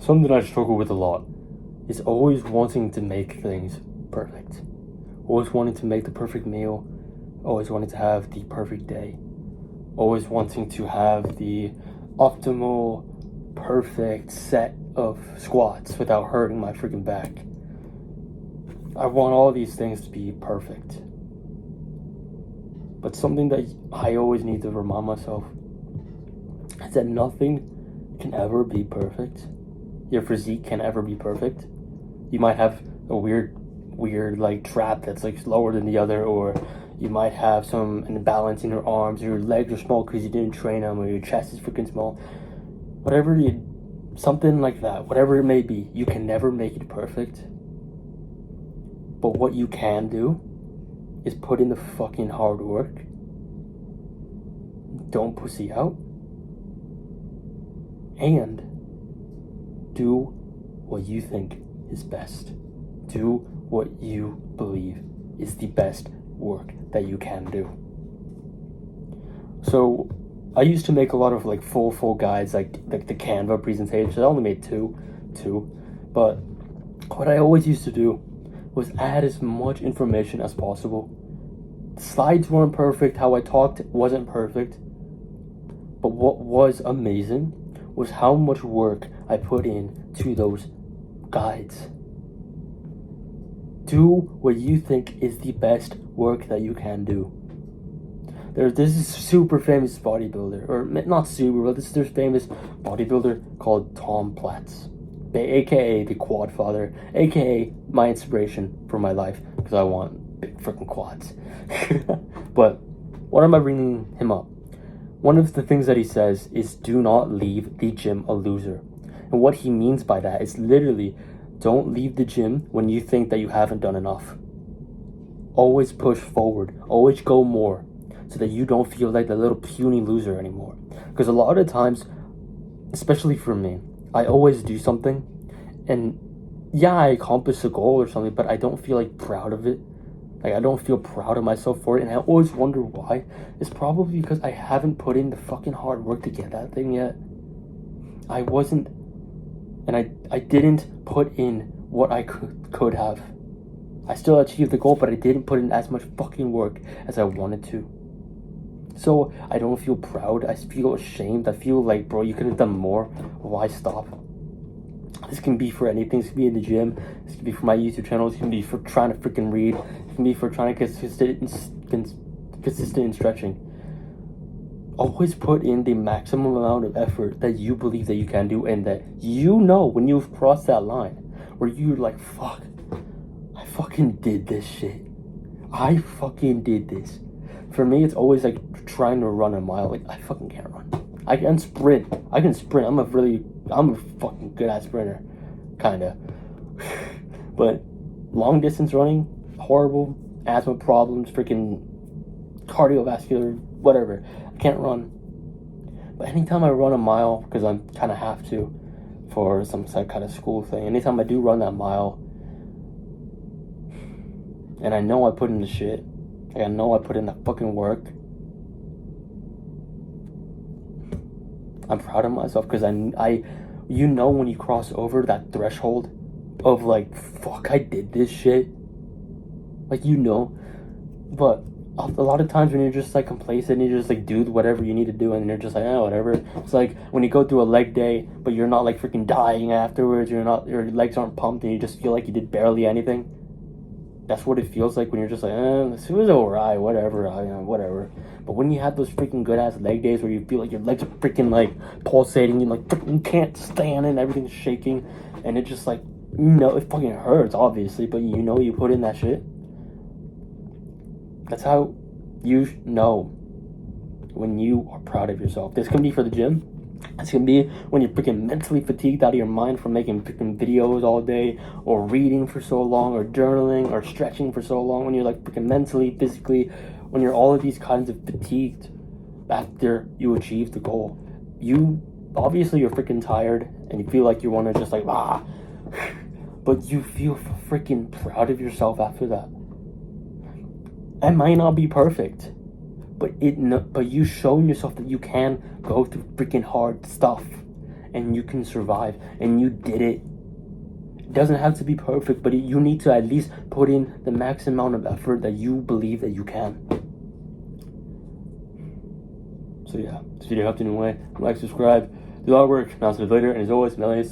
something I struggle with a lot is always wanting to make things perfect. Always wanting to make the perfect meal. Always wanting to have the perfect day. Always wanting to have the optimal, perfect set of squats without hurting my freaking back. I want all these things to be perfect. But something that I always need to remind myself is that nothing can ever be perfect. Your physique can ever be perfect. You might have a weird like trap that's like lower than the other, or you might have some imbalance in your arms, or your legs are small because you didn't train them, or your chest is freaking small. Something like that, whatever it may be, you can never make it perfect. But what you can do is put in the fucking hard work. Don't pussy out. And do what you think is best. Do what you believe is the best work that you can do. So I used to make a lot of like full guides, like the Canva presentations. I only made two, but what I always used to do was add as much information as possible. The slides weren't perfect, how I talked wasn't perfect, but what was amazing was how much work I put in to those guides. Do what you think is the best work that you can do. There's this super famous bodybuilder, or not super, but there's famous bodybuilder called Tom Platz, aka the Quad Father, aka my inspiration for my life, because I want big freaking quads. But what am I bringing him up? One of the things that he says is do not leave the gym a loser. And what he means by that is literally don't leave the gym when you think that you haven't done enough. Always push forward, always go more, so that you don't feel like the little puny loser anymore. Because a lot of times, especially for me, I always do something and yeah, I accomplished a goal or something, but I don't feel like proud of it. Like I don't feel proud of myself for it, and I always wonder why. It's probably because I haven't put in the fucking hard work to get that thing yet. I wasn't, and I didn't put in what I could have. I still achieved the goal, but I didn't put in as much fucking work as I wanted to. So I don't feel proud. I feel ashamed. I feel like, bro, you could have done more. Why stop? This can be for anything. This can be in the gym. This can be for my YouTube channel. This can be for trying to freaking read. It can be for trying to get consistent in stretching. Always put in the maximum amount of effort that you believe that you can do, and that you know when you've crossed that line where you're like, fuck, I fucking did this shit. I fucking did this. For me, it's always like trying to run a mile. Like, I fucking can't run. I can sprint. I'm a fucking good ass sprinter. Kinda. But long distance running, horrible. Asthma problems, freaking cardiovascular, whatever. I can't run. But anytime I run a mile, because I kind of have to for some kind of school thing, anytime I do run that mile, and I know I put in the shit, like I know I put in the fucking work, I'm proud of myself, because I you know when you cross over that threshold of like, fuck, I did this shit, like, you know. But a lot of times when you're just like complacent, you just like do whatever you need to do, and you're just like, oh, whatever. It's like when you go through a leg day, but you're not like freaking dying afterwards, your legs aren't pumped, and you just feel like you did barely anything. That's what it feels like when you're just like, this was alright, whatever. But when you have those freaking good ass leg days where you feel like your legs are freaking like pulsating, you like freaking can't stand it, and everything's shaking, and it just like, you know, it fucking hurts obviously, but you know you put in that shit. That's how you know when you are proud of yourself. This can be for the gym. This can be when you're freaking mentally fatigued out of your mind from making freaking videos all day, or reading for so long, or journaling, or stretching for so long. When you're like freaking mentally, physically, when you're all of these kinds of fatigued after you achieve the goal. You obviously you're freaking tired and you feel like you want to just like but you feel freaking proud of yourself after that. It might not be perfect, but you showing yourself that you can go through freaking hard stuff, and you can survive, and you did it. It doesn't have to be perfect, but you need to at least put in the max amount of effort that you believe that you can. So yeah, this video helped in any way. Like, subscribe, do all the work. I'll see you later, and as always, Melanie,